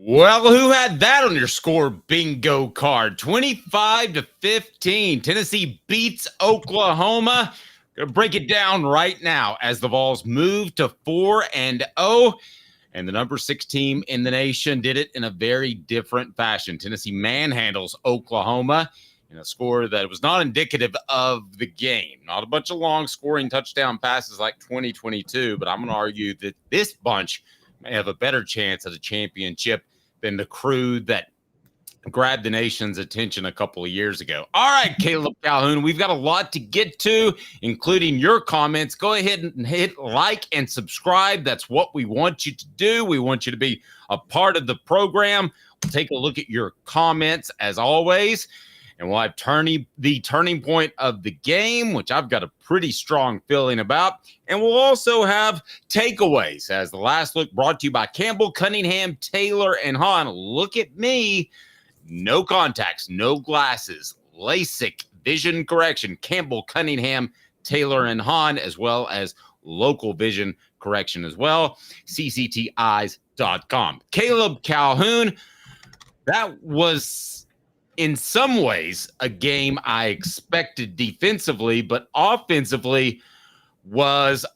Well, who had that on your score bingo card? 25-15. Tennessee beats Oklahoma. Gonna break it down right now as the Vols move to 4-0. And the number 6 team in the nation did it in a very different fashion. Tennessee manhandles Oklahoma in a score that was not indicative of the game. Not a bunch of long scoring touchdown passes like 2022, but I'm going to argue that this bunch may have a better chance at a championship than the crew that grabbed the nation's attention a couple of years ago. All right, Caleb Calhoun, we've got a lot to get to, including your comments. Go ahead and hit like and subscribe. That's what we want you to do. We want you to be a part of the program. We'll take a look at your comments as always, and we'll have the turning point of the game, which I've got a pretty strong feeling about. And we'll also have takeaways as the last look brought to you by Campbell, Cunningham, Taylor, and Hahn. Look at me. No contacts, no glasses, LASIK, vision correction, Campbell, Cunningham, Taylor, and Hahn, as well as local vision correction as well, ccteyes.com. Caleb Calhoun, that was in some ways a game I expected defensively, but offensively was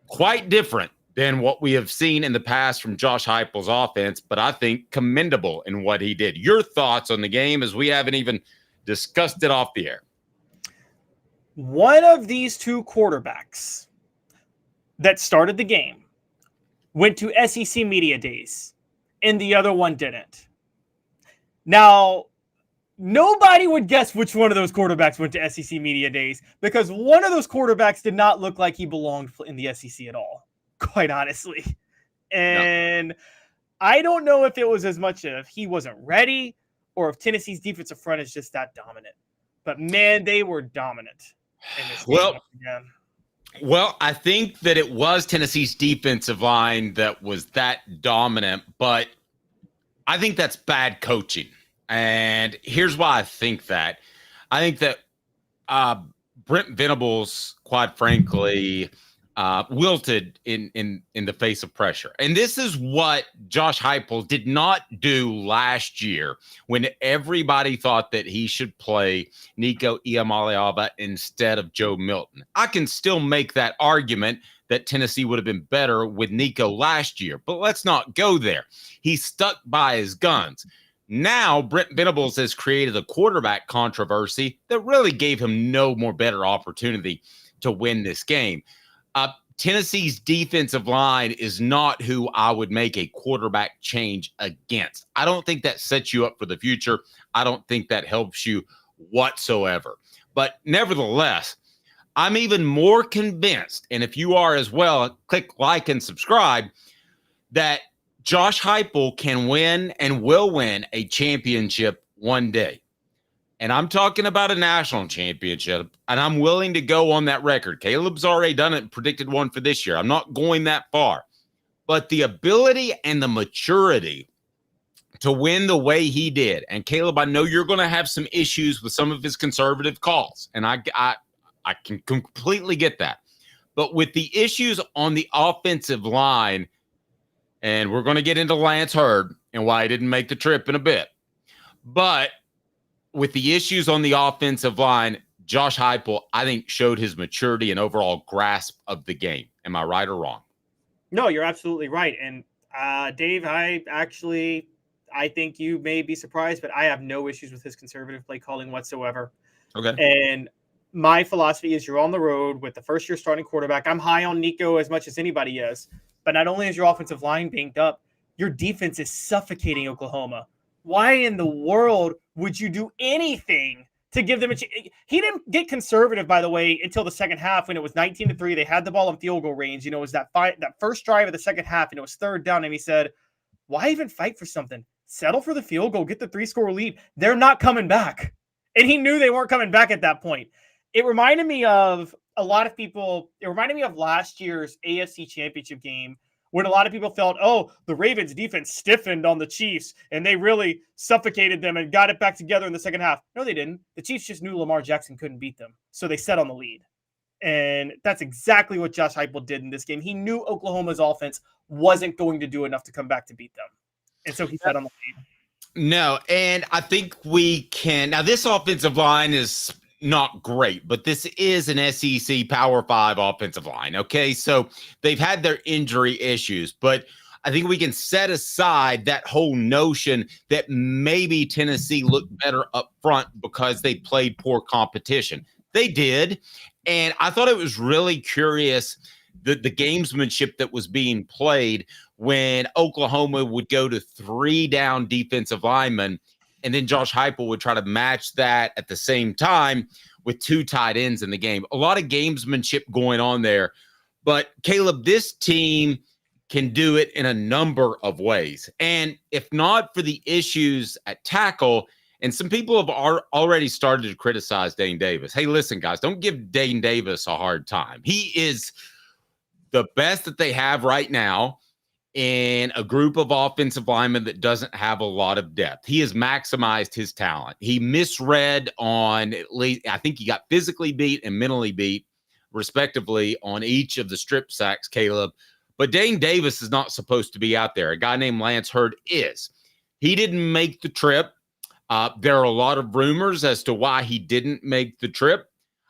quite different than what we have seen in the past from Josh Heupel's offense, but I think commendable in what he did. Your thoughts on the game, as we haven't even discussed it off the air. One of these two quarterbacks that started the game went to SEC Media Days, and the other one didn't. Now, nobody would guess which one of those quarterbacks went to SEC Media Days, because one of those quarterbacks did not look like he belonged in the SEC at all, quite honestly. And no. I don't know if it was as much of he wasn't ready or if Tennessee's defensive front is just that dominant. But, man, they were dominant in this game once again. Well, I think that it was Tennessee's defensive line that was that dominant, but I think that's bad coaching. And here's why I think that. I think that Brent Venables, quite frankly, wilted in the face of pressure. And this is what Josh Heupel did not do last year when everybody thought that he should play Nico Iamaleava instead of Joe Milton. I can still make that argument that Tennessee would have been better with Nico last year, but let's not go there. He stuck by his guns. Now, Brent Venables has created a quarterback controversy that really gave him no more better opportunity to win this game. Tennessee's defensive line is not who I would make a quarterback change against. I don't think that sets you up for the future. I don't think that helps you whatsoever. But nevertheless, I'm even more convinced, and if you are as well, click like and subscribe, that Josh Heupel can win and will win a championship one day. And I'm talking about a national championship, and I'm willing to go on that record. Caleb's already done it and predicted one for this year. I'm not going that far. But the ability and the maturity to win the way he did, and Caleb, I know you're going to have some issues with some of his conservative calls, and I can completely get that. But with the issues on the offensive line, and we're going to get into Lance Hurd and why he didn't make the trip in a bit, but with the issues on the offensive line, Josh Heupel, I think, showed his maturity and overall grasp of the game. Am I right or wrong? No, you're absolutely right. And Dave, I think you may be surprised, but I have no issues with his conservative play calling whatsoever. Okay. And my philosophy is you're on the road with the first-year starting quarterback. I'm high on Nico as much as anybody is. But not only is your offensive line banged up, your defense is suffocating Oklahoma. Why in the world would you do anything to give them a chance? He didn't get conservative, by the way, until the second half when it was 19-3. They had the ball in field goal range. You know, it was that first drive of the second half, and it was third down. And he said, why even fight for something? Settle for the field goal. Get the 3-score lead. They're not coming back. And he knew they weren't coming back at that point. It reminded me of a lot of people. It reminded me of last year's AFC Championship game, when a lot of people felt, oh, the Ravens defense stiffened on the Chiefs and they really suffocated them and got it back together in the second half. No, they didn't. The Chiefs just knew Lamar Jackson couldn't beat them. So they set on the lead. And that's exactly what Josh Heupel did in this game. He knew Oklahoma's offense wasn't going to do enough to come back to beat them. And so he sat on the lead. No, and I think we can. Now, this offensive line is not great, but this is an SEC Power 5 offensive line. Okay. So they've had their injury issues, but I think we can set aside that whole notion that maybe Tennessee looked better up front because they played poor competition. They did. And I thought it was really curious the gamesmanship that was being played when Oklahoma would go to 3 down defensive linemen, and then Josh Heupel would try to match that at the same time with 2 tight ends in the game. A lot of gamesmanship going on there. But Caleb, this team can do it in a number of ways. And if not for the issues at tackle, and some people have already started to criticize Dane Davis. Hey, listen, guys, don't give Dane Davis a hard time. He is the best that they have right now in a group of offensive linemen that doesn't have a lot of depth. He has maximized his talent. He misread on at least, I think he got physically beat and mentally beat, respectively, on each of the strip sacks, Caleb. But Dane Davis is not supposed to be out there. A guy named Lance Hurd is. He didn't make the trip. There are a lot of rumors as to why he didn't make the trip.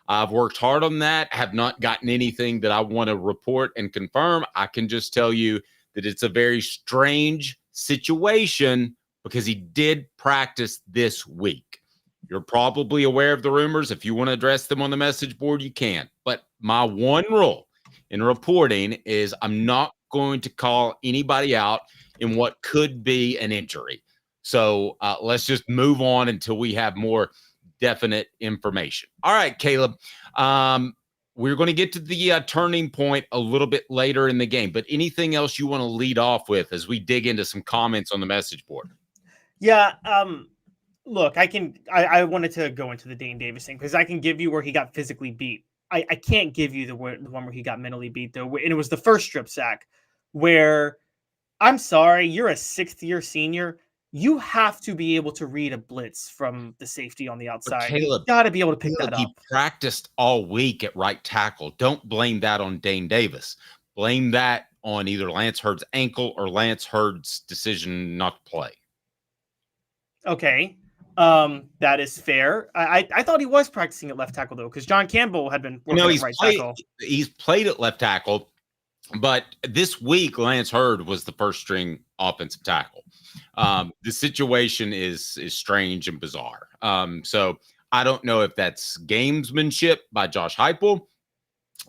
I've worked hard on that, have not gotten anything that I want to report and confirm. I can just tell you that it's a very strange situation because he did practice this week. You're probably aware of the rumors. If you want to address them on the message board, you can. But my one rule in reporting is I'm not going to call anybody out in what could be an injury. So let's just move on until we have more definite information. All right, Caleb. We're going to get to the turning point a little bit later in the game, but anything else you want to lead off with as we dig into some comments on the message board? Yeah. Look, I wanted to go into the Dane Davis thing because I can give you where he got physically beat. I can't give you the one where he got mentally beat, though. And it was the first strip sack where, I'm sorry, you're a 6th-year senior. You have to be able to read a blitz from the safety on the outside. Caleb, you got to be able to pick that up. He practiced all week at right tackle. Don't blame that on Dane Davis. Blame that on either Lance Hurd's ankle or Lance Hurd's decision not to play. Okay. That is fair. I thought he was practicing at left tackle, though, because John Campbell had been working at right tackle. He's played at left tackle, but this week, Lance Hurd was the first string offensive tackle. The situation is strange and bizarre. So I don't know if that's gamesmanship by Josh Heupel.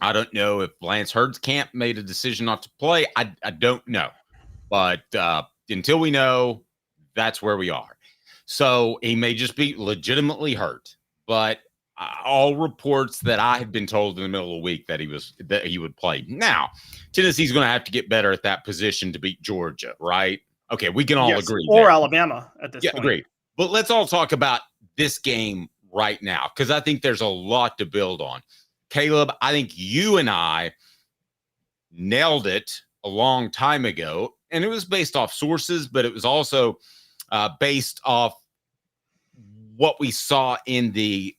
I don't know if Lance Hurd's camp made a decision not to play. I don't know. But until we know, that's where we are. So he may just be legitimately hurt. But all reports that I have been told in the middle of the week that he would play. Now, Tennessee's going to have to get better at that position to beat Georgia, right? Okay, we can all agree. Or there. Alabama at this point. Agree. But let's all talk about this game right now because I think there's a lot to build on. Caleb, I think you and I nailed it a long time ago, and it was based off sources, but it was also based off what we saw in the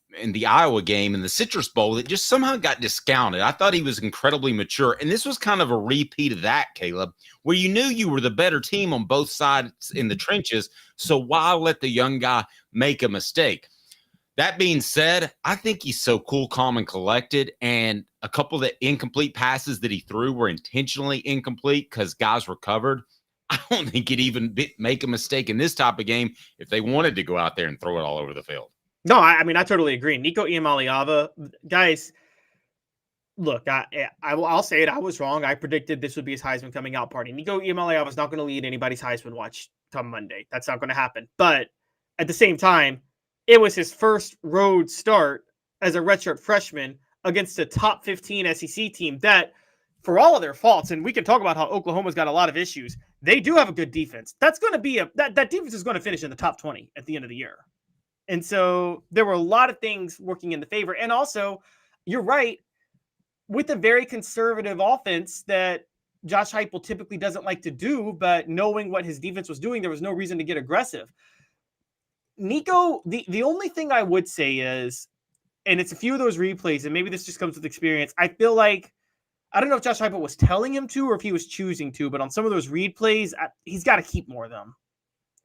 Iowa game in the Citrus Bowl that just somehow got discounted. I thought he was incredibly mature, and this was kind of a repeat of that, Caleb, where you knew you were the better team on both sides in the trenches, so why let the young guy make a mistake? That being said, I think he's so cool, calm, and collected, and a couple of the incomplete passes that he threw were intentionally incomplete because guys recovered. I don't think he'd even make a mistake in this type of game if they wanted to go out there and throw it all over the field. No, I mean, I totally agree. Nico Iamaleava, guys, look, I'll say it. I was wrong. I predicted this would be his Heisman coming out party. Nico Iamaleava is not going to lead anybody's Heisman watch come Monday. That's not going to happen. But at the same time, it was his first road start as a redshirt freshman against a top 15 SEC team that, for all of their faults, and we can talk about how Oklahoma's got a lot of issues, they do have a good defense. That's going to be that defense is going to finish in the top 20 at the end of the year. And so there were a lot of things working in the favor. And also, you're right, with a very conservative offense that Josh Heupel typically doesn't like to do, but knowing what his defense was doing, there was no reason to get aggressive. Nico, the only thing I would say is, and it's a few of those replays, and maybe this just comes with experience, I feel like, I don't know if Josh Heupel was telling him to or if he was choosing to, but on some of those read plays, he's got to keep more of them.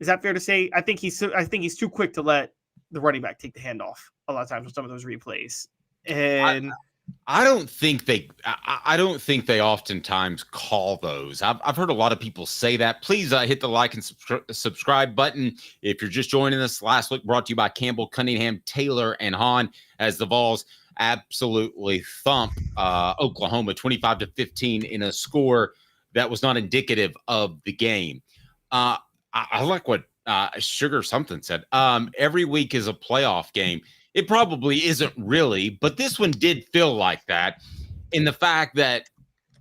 Is that fair to say? I think he's too quick to let the running back take the handoff a lot of times with some of those replays. And I don't think they oftentimes call those. I've heard a lot of people say that. Please hit the like and subscribe button. If you're just joining us, Last Look brought to you by Campbell, Cunningham, Taylor, and Hahn, as the Vols absolutely thump Oklahoma 25-15 in a score that was not indicative of the game. I like what Sugar something said. Every week is a playoff game. It probably isn't really, but this one did feel like that in the fact that,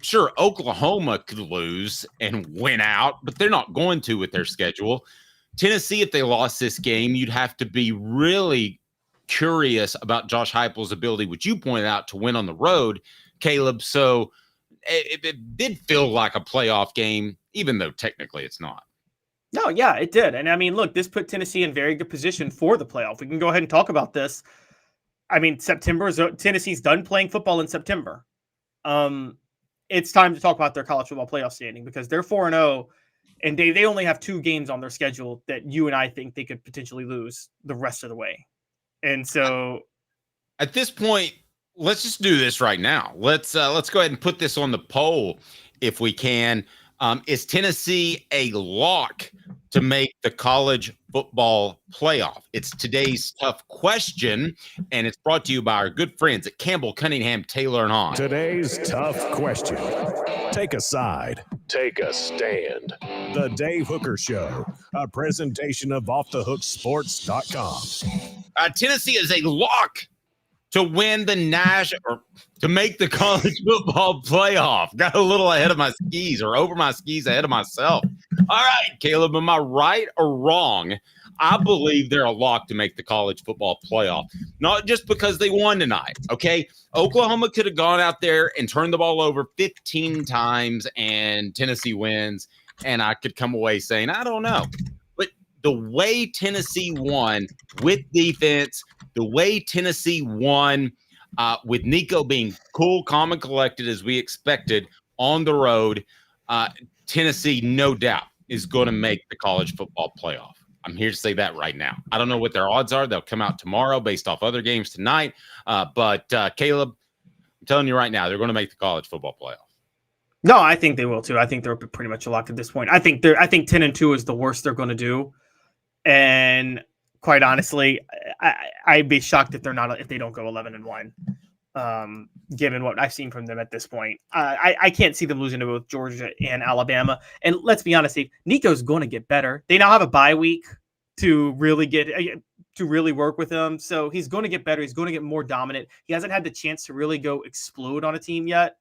sure, Oklahoma could lose and win out, but they're not going to with their schedule. Tennessee, if they lost this game, you'd have to be really curious about Josh Heupel's ability, which you pointed out, to win on the road, Caleb. So it did feel like a playoff game, even though technically it's not. No, yeah, it did. And I mean, look, this put Tennessee in very good position for the playoff. We can go ahead and talk about this. I mean, Tennessee's done playing football in September. It's time to talk about their college football playoff standing because they're 4-0, and they only have 2 games on their schedule that you and I think they could potentially lose the rest of the way. And so, at this point, let's just do this right now. Let's go ahead and put this on the poll if we can. Is Tennessee a lock to make the college football playoff? It's today's tough question, and it's brought to you by our good friends at Campbell, Cunningham, Taylor, and Hahn. Today's tough question. Take a side. Take a stand. The Dave Hooker Show, a presentation of OffTheHookSports.com. Tennessee is a lock to win the national, or to make the college football playoff. Got a little ahead of my skis, or over my skis ahead of myself. All right, Caleb, am I right or wrong? I believe they're a lock to make the college football playoff, not just because they won tonight, okay? Oklahoma could have gone out there and turned the ball over 15 times and Tennessee wins, and I could come away saying, I don't know. But the way Tennessee won with defense, the way Tennessee won with Nico being cool, calm, and collected as we expected on the road, Tennessee, no doubt, is going to make the college football playoff. I'm here to say that right now. I don't know what their odds are. They'll come out tomorrow based off other games tonight. But Caleb, I'm telling you right now, they're going to make the college football playoff. No, I think they will too. I think they're pretty much a lock at this point. I think 10-2 is the worst they're going to do. And quite honestly, I'd be shocked if they don't go 11-1. Given what I've seen from them at this point, I can't see them losing to both Georgia and Alabama. And let's be honest, Steve, Nico's going to get better. They now have a bye week to really work with him, so he's going to get better. He's going to get more dominant. He hasn't had the chance to really go explode on a team yet.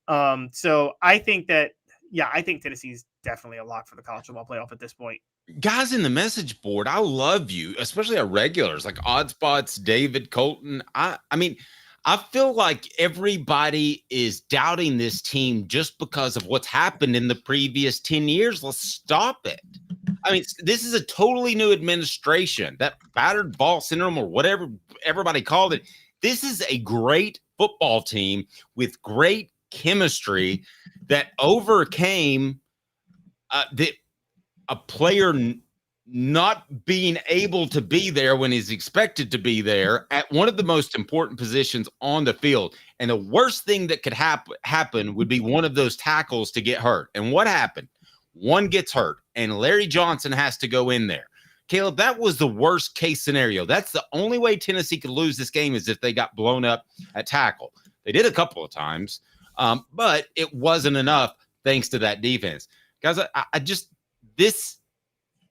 So I think Tennessee's definitely a lock for the college football playoff at this point. Guys in the message board, I love you, especially our regulars like Oddspots, David, Colton. I mean, I feel like everybody is doubting this team just because of what's happened in the previous 10 years. Let's stop it. I mean, this is a totally new administration. That battered ball syndrome, or whatever everybody called it. This is a great football team with great chemistry that overcame a player not being able to be there when he's expected to be there at one of the most important positions on the field. And the worst thing that could happen would be one of those tackles to get hurt. And what happened? One gets hurt, and Larry Johnson has to go in there. Caleb, that was the worst case scenario. That's the only way Tennessee could lose this game, is if they got blown up at tackle. They did a couple of times, but it wasn't enough thanks to that defense. Guys,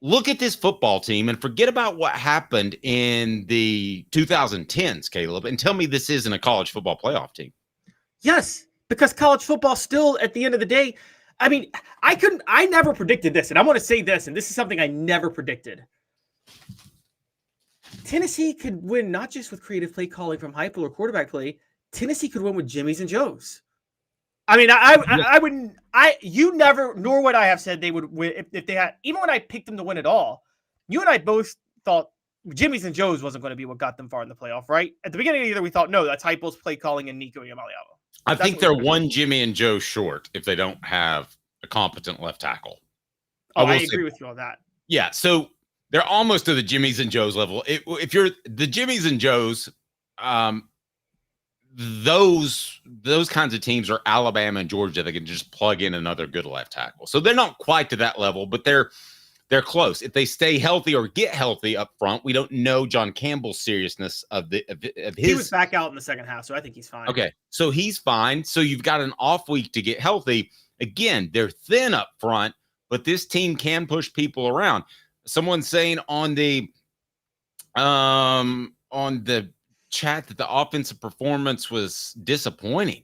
look at this football team and forget about what happened in the 2010s, Caleb, and tell me this isn't a college football playoff team. Yes, because college football still, at the end of the day, I mean, I never predicted this, and I want to say this, and this is something I never predicted. Tennessee could win not just with creative play calling from Heupel or quarterback play. Tennessee could win with Jimmy's and Joe's. I mean, I wouldn't. You never, nor would I have said they would win if they had. Even when I picked them to win it all, you and I both thought Jimmy's and Joe's wasn't going to be what got them far in the playoff, right? At the beginning of the year, we thought, no, that's Heupel's play calling and Nico Iamaleava. I think they're one Jimmy and Joe short if they don't have a competent left tackle. I agree with you on that. Yeah, so they're almost to the Jimmys and Joes level. If you're the Jimmys and Joes, those kinds of teams are Alabama and Georgia that can just plug in another good left tackle. So they're not quite to that level, but they're close. If they stay healthy or get healthy up front, we don't know John Campbell's seriousness of his. He was back out in the second half, so I think he's fine. Okay, so he's fine. So you've got an off week to get healthy. Again, they're thin up front, but this team can push people around. Someone's saying on the chat that the offensive performance was disappointing.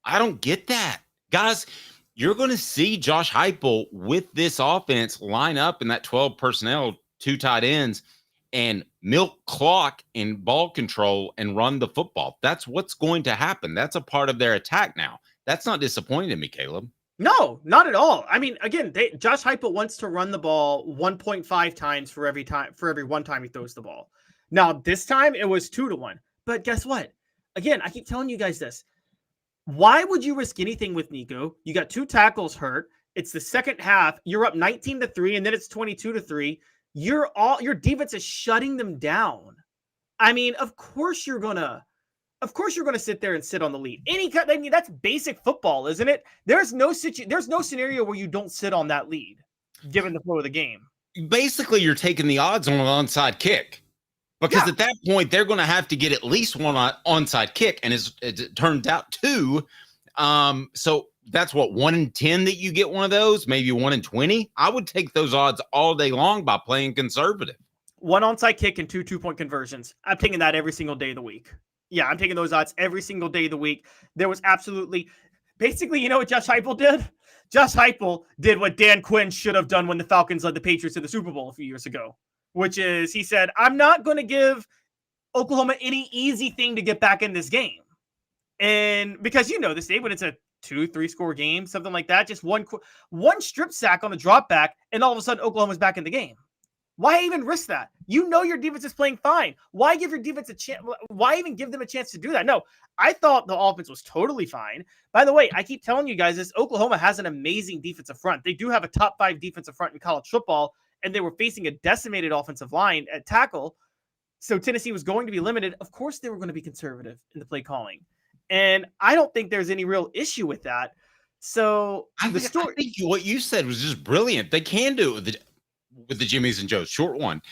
I don't get that. Guys, you're going to see Josh Heupel with this offense line up in that 12 personnel, 2 tight ends, and milk clock and ball control and run the football. That's what's going to happen. That's a part of their attack now. That's not disappointing to me, Caleb. No, not at all. I mean, again, Josh Heupel wants to run the ball 1.5 times for every one time he throws the ball. Now, this time it was 2-1. But guess what? Again, I keep telling you guys this. Why would you risk anything with Nico? You got 2 tackles hurt. It's the second half. You're up 19-3, and then it's 22-3. Your defense is shutting them down. I mean, of course you're gonna sit there and sit on the lead. I mean, that's basic football, isn't it? There's no scenario where you don't sit on that lead, given the flow of the game. Basically, you're taking the odds on an onside kick. Because at that point, they're going to have to get at least one onside kick, and it turns out 2. So that's what, 1 in 10 that you get one of those, maybe 1 in 20. I would take those odds all day long by playing conservative. 1 onside kick and 2 2-point conversions. I'm taking that every single day of the week. Yeah, I'm taking those odds every single day of the week. There was basically, you know what Josh Heupel did? Josh Heupel did what Dan Quinn should have done when the Falcons led the Patriots to the Super Bowl a few years ago. Which is, he said, I'm not going to give Oklahoma any easy thing to get back in this game. And because you know this, Dave, when it's a 2-3 score game, something like that, just one strip sack on a drop back, and all of a sudden Oklahoma's back in the game. Why even risk that? You know your defense is playing fine. Why give your defense a chance? Why even give them a chance to do that? No, I thought the offense was totally fine. By the way, I keep telling you guys this, Oklahoma has an amazing defensive front. They do have a top 5 defensive front in college football, and they were facing a decimated offensive line at tackle. So Tennessee was going to be limited. Of course, they were going to be conservative in the play calling. And I don't think there's any real issue with that. So I think what you said was just brilliant. They can do it with the Jimmys and Joes. Short one.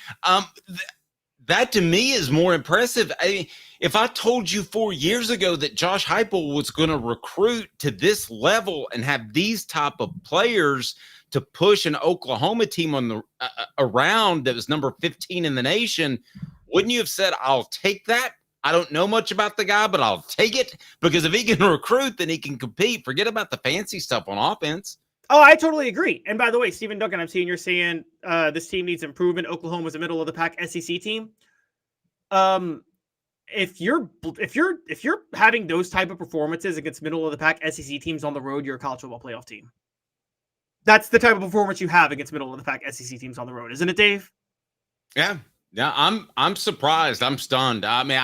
That to me is more impressive. If I told you 4 years ago that Josh Heupel was going to recruit to this level and have these type of players to push an Oklahoma team on the around that was number 15 in the nation, wouldn't you have said, I'll take that? I don't know much about the guy, but I'll take it, because if he can recruit, then he can compete. Forget about the fancy stuff on offense. Oh, I totally agree. And by the way, Stephen Duncan, I'm seeing you're saying this team needs improvement. Oklahoma's a middle of the pack SEC team. If you're having those type of performances against middle of the pack SEC teams on the road, you're a college football playoff team. That's the type of performance you have against middle of the pack SEC teams on the road, isn't it, Dave? Yeah. I'm surprised. I'm stunned. I mean,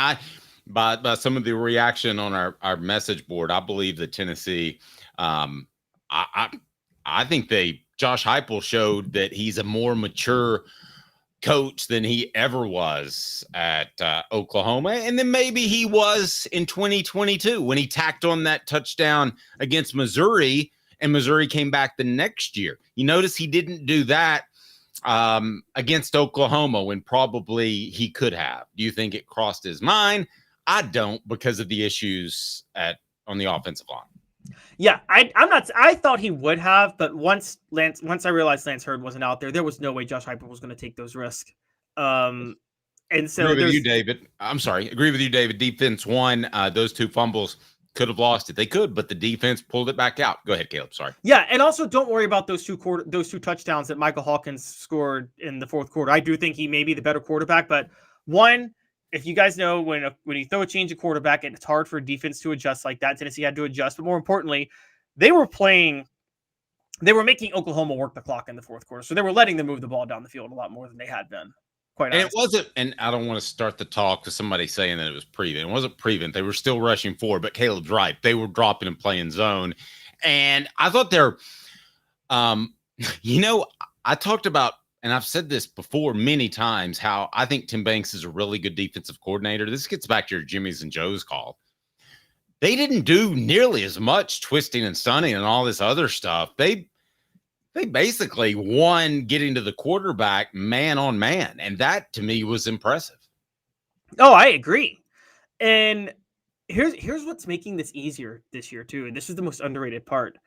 by some of the reaction on our message board, I believe that Tennessee. I think Josh Heupel showed that he's a more mature coach than he ever was at Oklahoma, and then maybe he was in 2022 when he tacked on that touchdown against Missouri. And Missouri came back the next year. You notice he didn't do that against Oklahoma when probably he could have. Do you think it crossed his mind? I don't, because of the issues on the offensive line. Yeah, I thought he would have, but once I realized Lance Hurd wasn't out there was no way Josh Heupel was going to take those risks. And so agree with you, David. I'm sorry. Agree with you, David. Defense won. Those 2 fumbles could have lost it. They could, but the defense pulled it back out. Go ahead, Caleb. Sorry. Yeah, and also don't worry about those two touchdowns that Michael Hawkins scored in the fourth quarter. I do think he may be the better quarterback, but one, if you guys know, when you throw a change of quarterback, it's hard for defense to adjust like that. Tennessee had to adjust, but more importantly, they were making Oklahoma work the clock in the fourth quarter, so they were letting them move the ball down the field a lot more than they had been. Quite honestly. And it wasn't, and I don't want to start the talk with somebody saying that it was prevent. It wasn't prevent. They were still rushing forward, but Caleb's right. They were dropping and playing zone. And I thought I talked about and I've said this before many times, how I think Tim Banks is a really good defensive coordinator. This gets back to your Jimmy's and Joe's call. They didn't do nearly as much twisting and stunning and all this other stuff. They basically won getting to the quarterback man on man, and that to me was impressive. Oh, I agree. And here's what's making this easier this year too, and this is the most underrated part.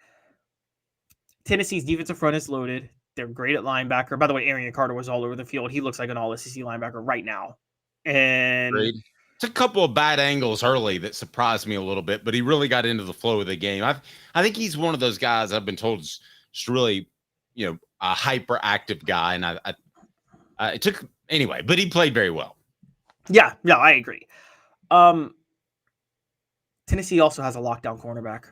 Tennessee's defensive front is loaded. They're great at linebacker. By the way, Arian Carter was all over the field. He looks like an all-SEC linebacker right now. And Great. It's a couple of bad angles early that surprised me a little bit, but he really got into the flow of the game. I think he's one of those guys I've been told is just really, a hyperactive guy, and it took anyway, but he played very well. Yeah, I agree. Tennessee also has a lockdown cornerback.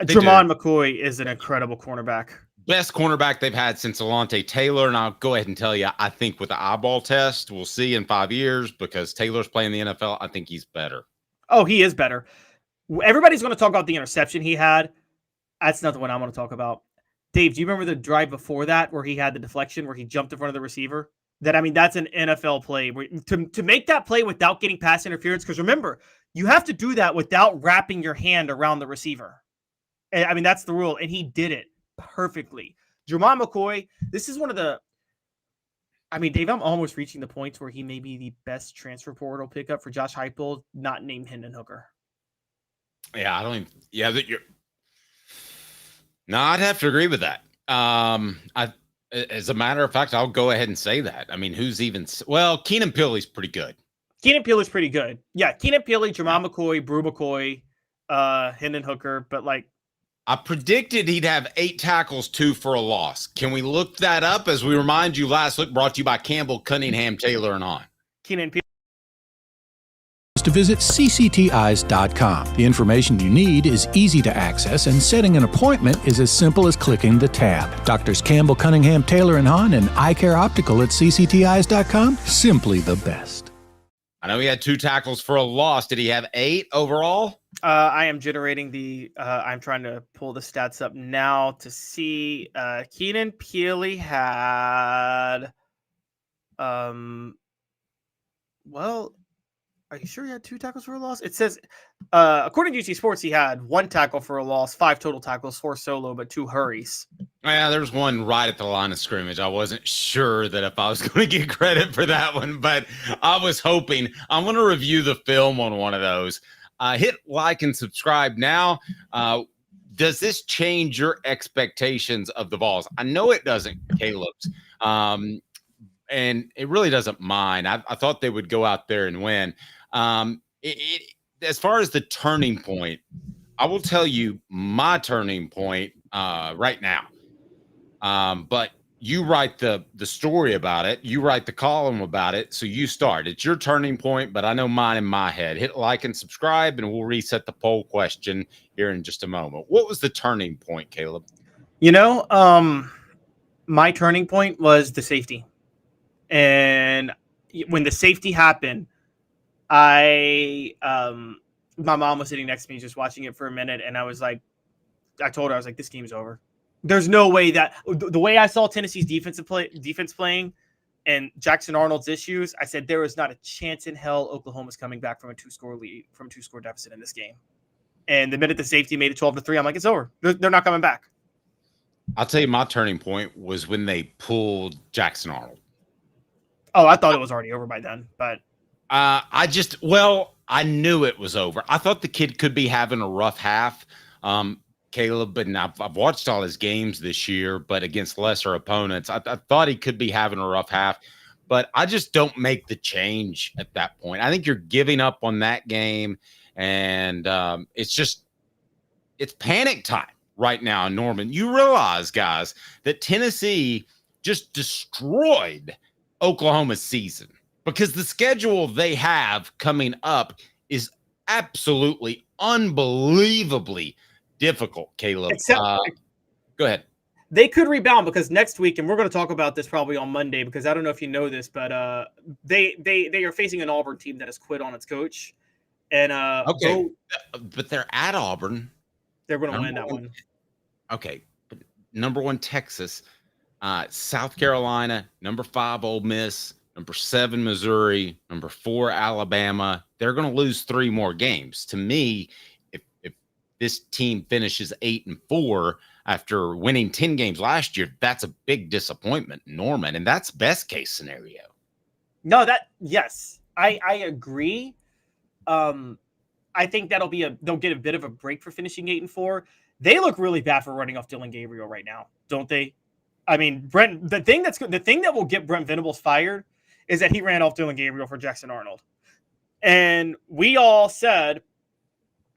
Jermon McCoy is an incredible cornerback. Best cornerback they've had since Alontae Taylor, and I'll go ahead and tell you, I think with the eyeball test, we'll see in 5 years because Taylor's playing the NFL. I think he's better. Oh, he is better. Everybody's going to talk about the interception he had. That's not the one I'm going to talk about. Dave, do you remember the drive before that where he had the deflection where he jumped in front of the receiver? That's an NFL play. To make that play without getting pass interference, because remember, you have to do that without wrapping your hand around the receiver. That's the rule, and he did it perfectly. Jermon McCoy, this is one of the Dave, I'm almost reaching the points where he may be the best transfer portal pickup for Josh Heupel, not named Hendon Hooker. Yeah, I don't even. Yeah, that you're. No, I'd have to agree with that. As a matter of fact, I'll go ahead and say that. Who's even? Well, Keenan Pili's pretty good. Keenan Pili's pretty good. Yeah, Keenan Pili, Jermon McCoy, Brew McCoy, Hendon Hooker, but I predicted he'd have 8 tackles, 2 for a loss. Can we look that up? As we remind you, last look brought to you by Campbell, Cunningham, Taylor, and On. Keenan Pili. To visit cctis.com. The information you need is easy to access, and setting an appointment is as simple as clicking the tab. Doctors Campbell, Cunningham, Taylor, and Hahn, and Eye Care Optical at cctis.com. Simply the best. I know he had 2 tackles for a loss. Did he have 8 overall? I am generating I'm trying to pull the stats up now to see. Keenan Pili had, are you sure he had 2 tackles for a loss? It says, according to UC Sports, he had 1 tackle for a loss, 5 total tackles, 4 solo, but 2 hurries. Yeah, there's one right at the line of scrimmage. I wasn't sure that if I was going to get credit for that one, but I was hoping. I'm going to review the film on one of those. Hit like and subscribe now. Does this change your expectations of the Vols? I know it doesn't, Caleb's. And it really doesn't mind. I thought they would go out there and win. As far as the turning point, I will tell you my turning point right now. But you write the story about it. You write the column about it. So you start. It's your turning point, but I know mine in my head. Hit like and subscribe, and we'll reset the poll question here in just a moment. What was the turning point, Caleb? My turning point was the safety. And when the safety happened, my mom was sitting next to me just watching it for a minute, and I told her, I was like, this game's over. There's no way that the way I saw Tennessee's defense playing and Jackson Arnold's issues, I said there is not a chance in hell Oklahoma's coming back from a 2-score lead, from a 2-score deficit in this game. And the minute the safety made it 12-3, I'm like, it's over. They're not coming back. I'll tell you, my turning point was when they pulled Jackson Arnold. Oh, I thought it was already over by then, but I knew it was over. I thought the kid could be having a rough half. Caleb, and I've watched all his games this year, but against lesser opponents, I thought he could be having a rough half, but I just don't make the change at that point. I think you're giving up on that game, and it's panic time right now in Norman. You realize, guys, that Tennessee just destroyed Oklahoma's season because the schedule they have coming up is absolutely unbelievably difficult, Caleb. Go ahead. They could rebound because next week, and we're going to talk about this probably on Monday because I don't know if you know this, but they are facing an Auburn team that has quit on its coach. And but they're at Auburn. They're going to win that one. Okay, but number 1 Texas. South Carolina, number 5, Ole Miss, number 7, Missouri, number 4, Alabama. They're going to lose 3 more games. To me, if this team finishes 8-4 after winning 10 games last year, that's a big disappointment, Norman, and that's best case scenario. No, yes, I agree. I think they'll get a bit of a break for finishing 8-4. They look really bad for running off Dylan Gabriel right now, don't they? I mean, Brent, the thing that will get Brent Venables fired is that he ran off Dylan Gabriel for Jackson Arnold. And we all said,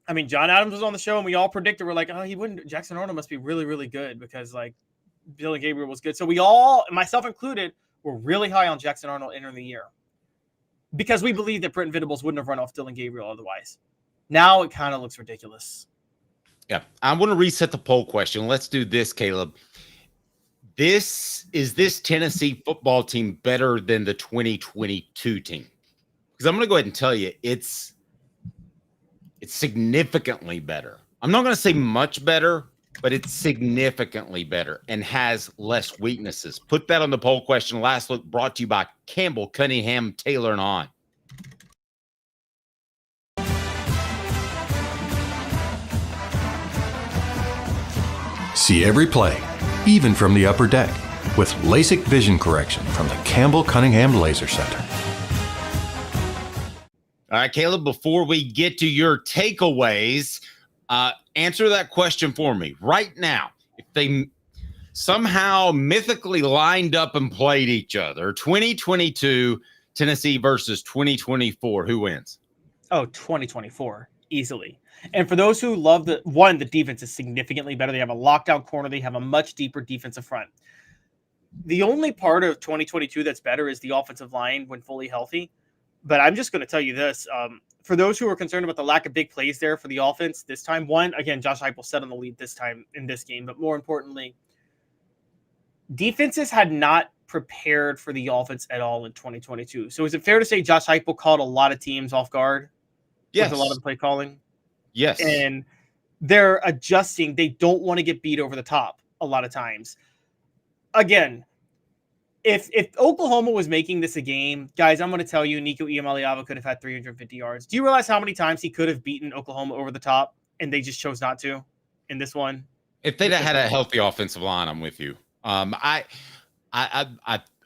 I mean, John Adams was on the show and we all predicted, we're like, oh, Jackson Arnold must be really, really good because like Dylan Gabriel was good. So we all, myself included, were really high on Jackson Arnold entering the year because we believe that Brent Venables wouldn't have run off Dylan Gabriel otherwise. Now it kind of looks ridiculous. Yeah. I want to reset the poll question. Let's do this, Caleb. Is this Tennessee football team better than the 2022 team? Because I'm going to go ahead and tell you, it's significantly better. I'm not going to say much better, but it's significantly better and has less weaknesses. Put that on the poll question. Last look brought to you by Campbell, Cunningham, Taylor, and On. See every play, even from the upper deck, with LASIK vision correction from the Campbell Cunningham Laser Center. All right, Caleb, before we get to your takeaways, answer that question for me right now. If they somehow mythically lined up and played each other, 2022 Tennessee versus 2024, who wins? Oh, 2024, easily. And for those who love the defense is significantly better. They have a lockdown corner. They have a much deeper defensive front. The only part of 2022 that's better is the offensive line when fully healthy. But I'm just going to tell you this. For those who are concerned about the lack of big plays there for the offense this time, Josh Heupel set on the lead this time in this game. But more importantly, defenses had not prepared for the offense at all in 2022. So is it fair to say Josh Heupel caught a lot of teams off guard? Yes. With a lot of play calling? Yes. And they're adjusting. They don't want to get beat over the top a lot of times. Again, if Oklahoma was making this a game, guys, I'm going to tell you, Nico Iamaleava could have had 350 yards. Do you realize how many times he could have beaten Oklahoma over the top and they just chose not to in this one? If they'd had a healthy offensive line, I'm with you.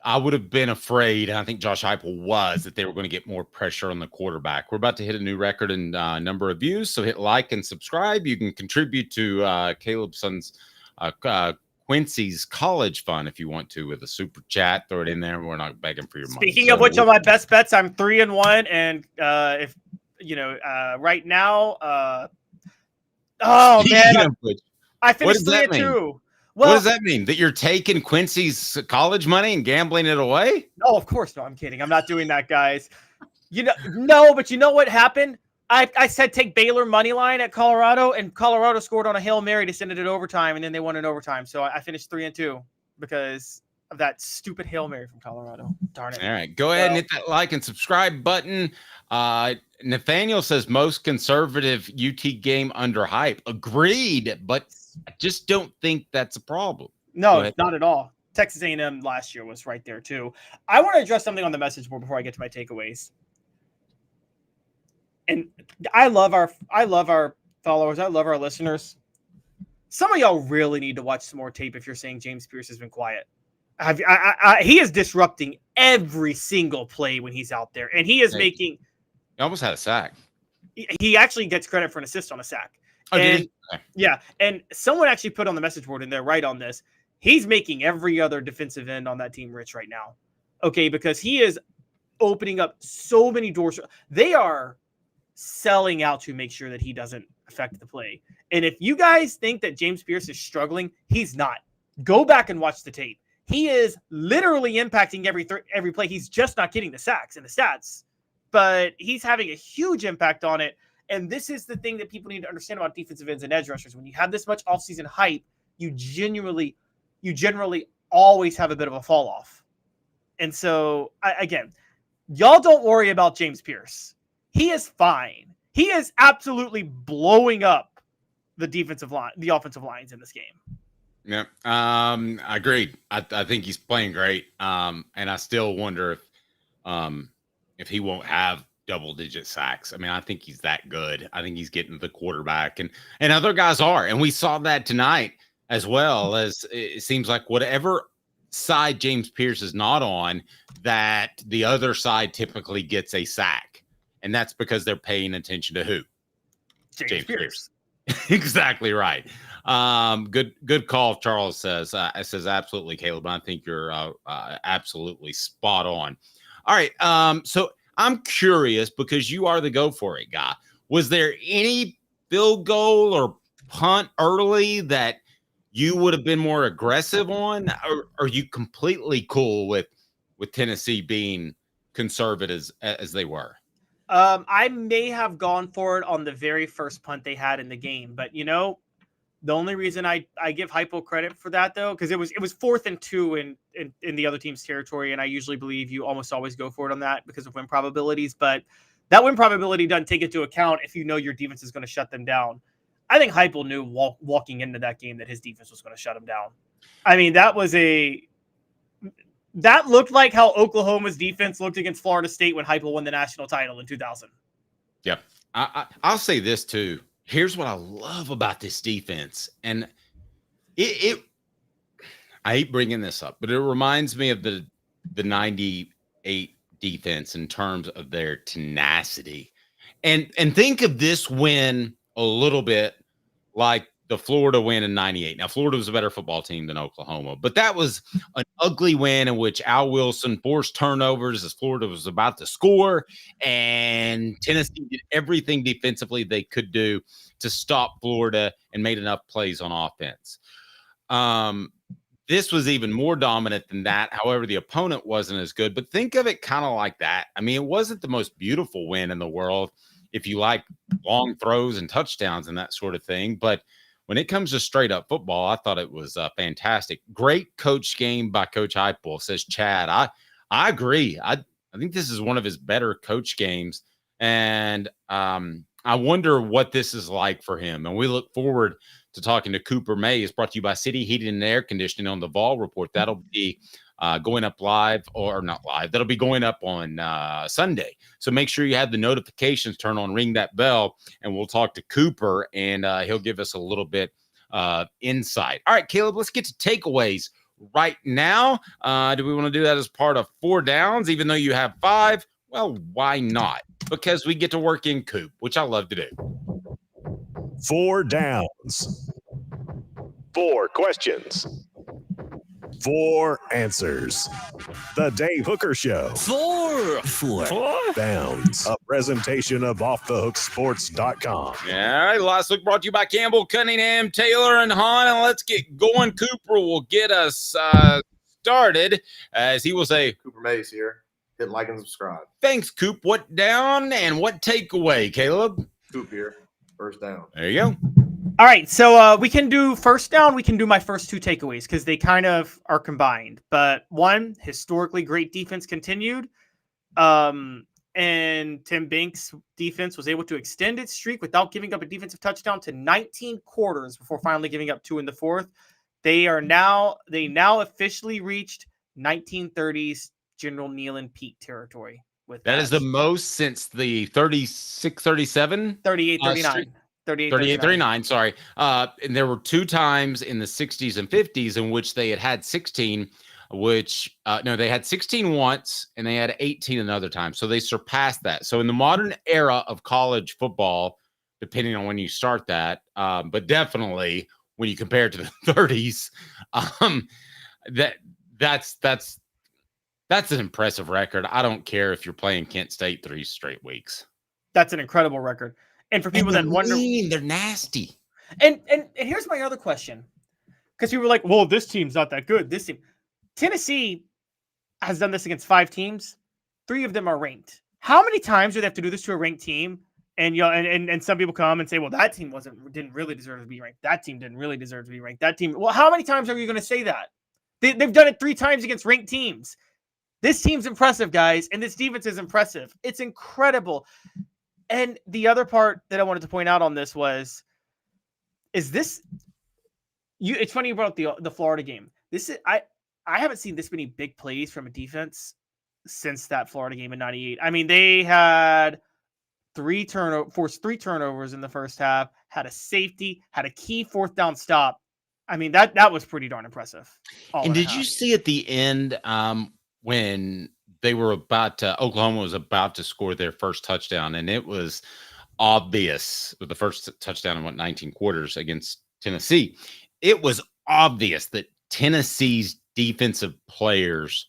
I would have been afraid, and I think Josh Heupel was, that they were going to get more pressure on the quarterback. We're about to hit a new record in number of views, so hit like and subscribe. You can contribute to Caleb's son's Quincy's college fund if you want to with a super chat. Throw it in there. We're not begging for your money. Speaking of which, on my best bets, I'm 3-1, and if right now, man, I finished 3-2. Well, what does that mean? That you're taking Quincy's college money and gambling it away? No, of course not. I'm kidding. I'm not doing that, guys. No, but you know what happened? I said take Baylor money line at Colorado, and Colorado scored on a Hail Mary to send it to overtime, and then they won in overtime. So I finished 3-2 because of that stupid Hail Mary from Colorado. Darn it. All right. Go ahead and hit that like and subscribe button. Nathaniel says most conservative UT game under hype. Agreed, but I just don't think that's a problem. No, not at all. Texas A&M last year was right there too. I want to address something on the message board before I get to my takeaways. And I love our followers. I love our listeners. Some of y'all really need to watch some more tape if you're saying James Pierce has been quiet. He is disrupting every single play when he's out there, and he is making. He almost had a sack. He actually gets credit for an assist on a sack. Oh, did he? Okay. Yeah, and someone actually put on the message board, and they're right on this. He's making every other defensive end on that team rich right now. Okay, because he is opening up so many doors. They are selling out to make sure that he doesn't affect the play. And if you guys think that James Pierce is struggling, he's not. Go back and watch the tape. He is literally impacting every play. He's just not getting the sacks and the stats, but he's having a huge impact on it. And this is the thing that people need to understand about defensive ends and edge rushers. When you have this much offseason hype, you generally always have a bit of a fall off. And so, again, y'all don't worry about James Pierce. He is fine. He is absolutely blowing up the defensive line, the offensive lines in this game. Yeah. Agreed. I think he's playing great. And I still wonder if he won't have double-digit sacks. I mean, I think he's that good. I think he's getting to the quarterback, and other guys are, and we saw that tonight as well. As it seems like whatever side James Pierce is not on, that the other side typically gets a sack, and that's because they're paying attention to who? James Pierce. Exactly right. Good call. Charles says, absolutely, Caleb. I think you're absolutely spot on. All right. So I'm curious, because you are the go for it guy. Was there any field goal or punt early that you would have been more aggressive on? Or are you completely cool with Tennessee being conservative as they were? I may have gone for it on the very first punt they had in the game, but the only reason I give Heupel credit for that, though, because it was 4th and 2 in the other team's territory, and I usually believe you almost always go for it on that because of win probabilities. But that win probability doesn't take into account if you know your defense is going to shut them down. I think Heupel knew walking into that game that his defense was going to shut him down. I mean, that looked like how Oklahoma's defense looked against Florida State when Heupel won the national title in 2000. Yep. I'll say this too. Here's what I love about this defense. And I hate bringing this up, but it reminds me of the 98 defense in terms of their tenacity. And think of this win a little bit like the Florida win in 98. Now, Florida was a better football team than Oklahoma, but that was an ugly win in which Al Wilson forced turnovers as Florida was about to score, and Tennessee did everything defensively they could do to stop Florida and made enough plays on offense. This was even more dominant than that. However, the opponent wasn't as good, but think of it kind of like that. I mean, it wasn't the most beautiful win in the world if you like long throws and touchdowns and that sort of thing, but when it comes to straight up football, I thought it was fantastic. Great coach game by Coach Heupel, says Chad. I agree. I think this is one of his better coach games. And I wonder what this is like for him. And we look forward to talking to Cooper May. It's brought to you by City Heating and Air Conditioning on the Vol Report. That'll be going up live, or not live. That'll be going up on Sunday. So make sure you have the notifications turned on, ring that bell, and we'll talk to Cooper, and he'll give us a little bit insight. All right, Caleb, let's get to takeaways right now. Do we want to do that as part of 4 downs, even though you have 5? Well, why not? Because we get to work in Coop, which I love to do. 4 downs. 4 questions. 4 answers. The Dave Hooker Show. 4 downs. A presentation of OffTheHookSports.com. All right, last look brought to you by Campbell, Cunningham, Taylor, and Hahn. And let's get going. Cooper will get us started, as he will say. Cooper Mays here. Hit like and subscribe. Thanks, Coop. What down and what takeaway, Caleb? Coop here. First down. There you go. All right, so we can do first down. We can do my first 2 takeaways because they kind of are combined. But one, historically great defense continued. And Tim Banks' defense was able to extend its streak without giving up a defensive touchdown to 19 quarters before finally giving up 2 in the 4th. They now officially reached 1930s General Nealon Pete territory. With that is the most since the 36, 37? 38, 39. 38, 39, sorry. And there were 2 times in the 60s and 50s in which they had 16, they had 16 once and they had 18 another time. So they surpassed that. So in the modern era of college football, depending on when you start that, but definitely when you compare it to the 30s, that's an impressive record. I don't care if you're playing Kent State 3 straight weeks. That's an incredible record. And for people that wonder, they're nasty. And here's my other question, because people were like, "Well, this team's not that good." This team, Tennessee, has done this against 5 teams. 3 of them are ranked. How many times do they have to do this to a ranked team? And and some people come and say, "Well, that team didn't really deserve to be ranked. That team didn't really deserve to be ranked. That team." Well, how many times are you going to say that? They've done it 3 times against ranked teams. This team's impressive, guys, and this defense is impressive. It's incredible. And the other part that I wanted to point out on this is this It's funny you brought up the Florida game. I haven't seen this many big plays from a defense since that Florida game in '98. I mean, they had forced 3 turnovers in the first half, had a safety, had a key 4th down stop. I mean, that was pretty darn impressive. And did you see at the end when they were Oklahoma was about to score their first touchdown, and it was obvious with the first touchdown in 19 quarters against Tennessee. It was obvious that Tennessee's defensive players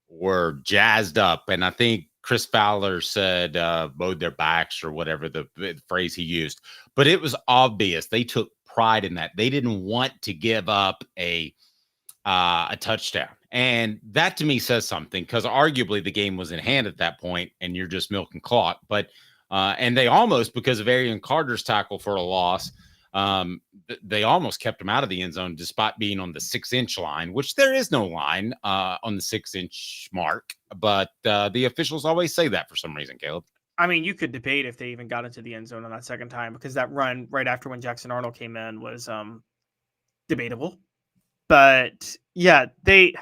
were jazzed up, and I think Chris Fowler said mowed their backs or whatever the phrase he used. But it was obvious they took pride in that. They didn't want to give up a touchdown. And that to me says something, because arguably the game was in hand at that point and you're just milking clock. But and they almost, because of Arian Carter's tackle for a loss, they almost kept him out of the end zone despite being on the 6-inch line, which there is no line on the 6-inch mark. But the officials always say that for some reason, Caleb. I mean, you could debate if they even got into the end zone on that second time, because that run right after when Jackson Arnold came in was debatable. But yeah, they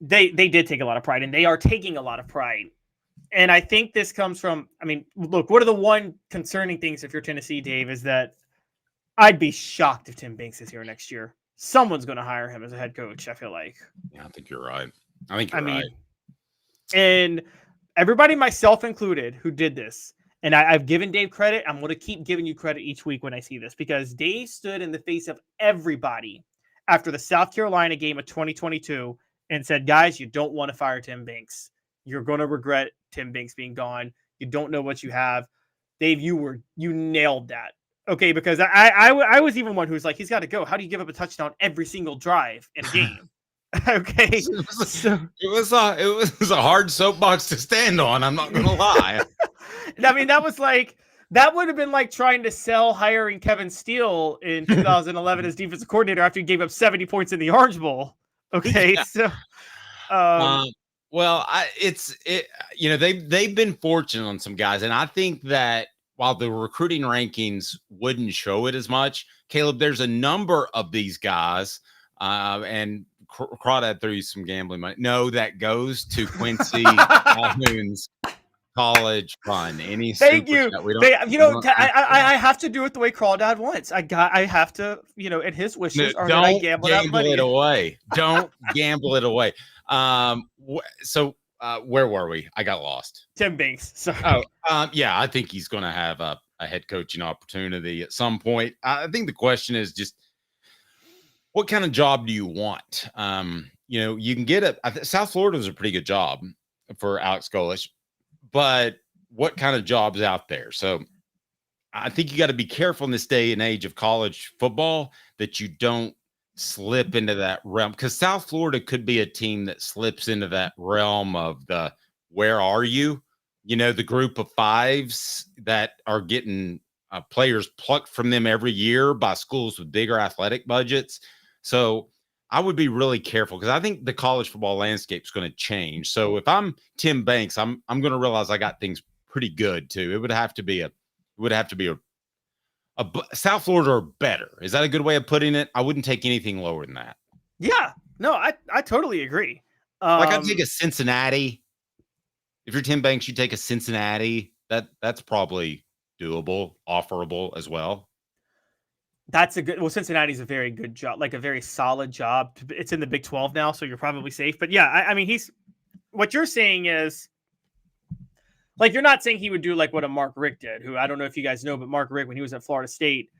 did take a lot of pride, and they are taking a lot of pride. And I think this comes from, I mean, look, what are the one concerning things if you're Tennessee, Dave, is that I'd be shocked if Tim Banks is here next year. Someone's going to hire him as a head coach, I feel like. Yeah, I think you're right. I mean, and everybody, myself included, who did this, and I've given Dave credit. I'm going to keep giving you credit each week when I see this, because Dave stood in the face of everybody after the South Carolina game of 2022 and said, guys, you don't want to fire Tim Banks. You're going to regret Tim Banks being gone. You don't know what you have. Dave, you nailed that. Okay, because I was even one who was like, he's got to go. How do you give up a touchdown every single drive in a game? Okay. It was a hard soapbox to stand on. I'm not going to lie. I mean, that would have been like trying to sell hiring Kevin Steele in 2011 as defensive coordinator after he gave up 70 points in the Orange Bowl. Okay, yeah. So, well, they've been fortunate on some guys, and I think that while the recruiting rankings wouldn't show it as much, Caleb, there's a number of these guys, and Crawdad threw you some gambling money. No, that goes to Quincy Calhoun's college fund. Thank you. I have to do it the way Crawdad wants. I have to, and his wishes are that I gamble that money. It away. Don't gamble it away. So where were we? I got lost. Tim Banks. Sorry. Yeah, I think he's going to have a head coaching opportunity at some point. I think the question is just, what kind of job do you want? You can get South Florida is a pretty good job for Alex Golesh, but what kind of jobs out there? So I think you got to be careful in this day and age of college football that you don't slip into that realm, because South Florida could be a team that slips into that realm of the, where are you? The group of fives that are getting players plucked from them every year by schools with bigger athletic budgets. So I would be really careful, because I think the college football landscape is going to change. So if I'm Tim Banks, I'm going to realize I got things pretty good too. It would have to be a South Florida or better. Is that a good way of putting it? I wouldn't take anything lower than that. Yeah, no, I totally agree. I'd take a Cincinnati. If you're Tim Banks, you take a Cincinnati. That's probably doable, offerable as well. Cincinnati's a very good job, like a very solid job. It's in the Big 12 now, so you're probably safe. But yeah, I mean, what you're saying is, like, you're not saying he would do like what a Mark Richt did, who I don't know if you guys know, but Mark Richt, when he was at Florida State,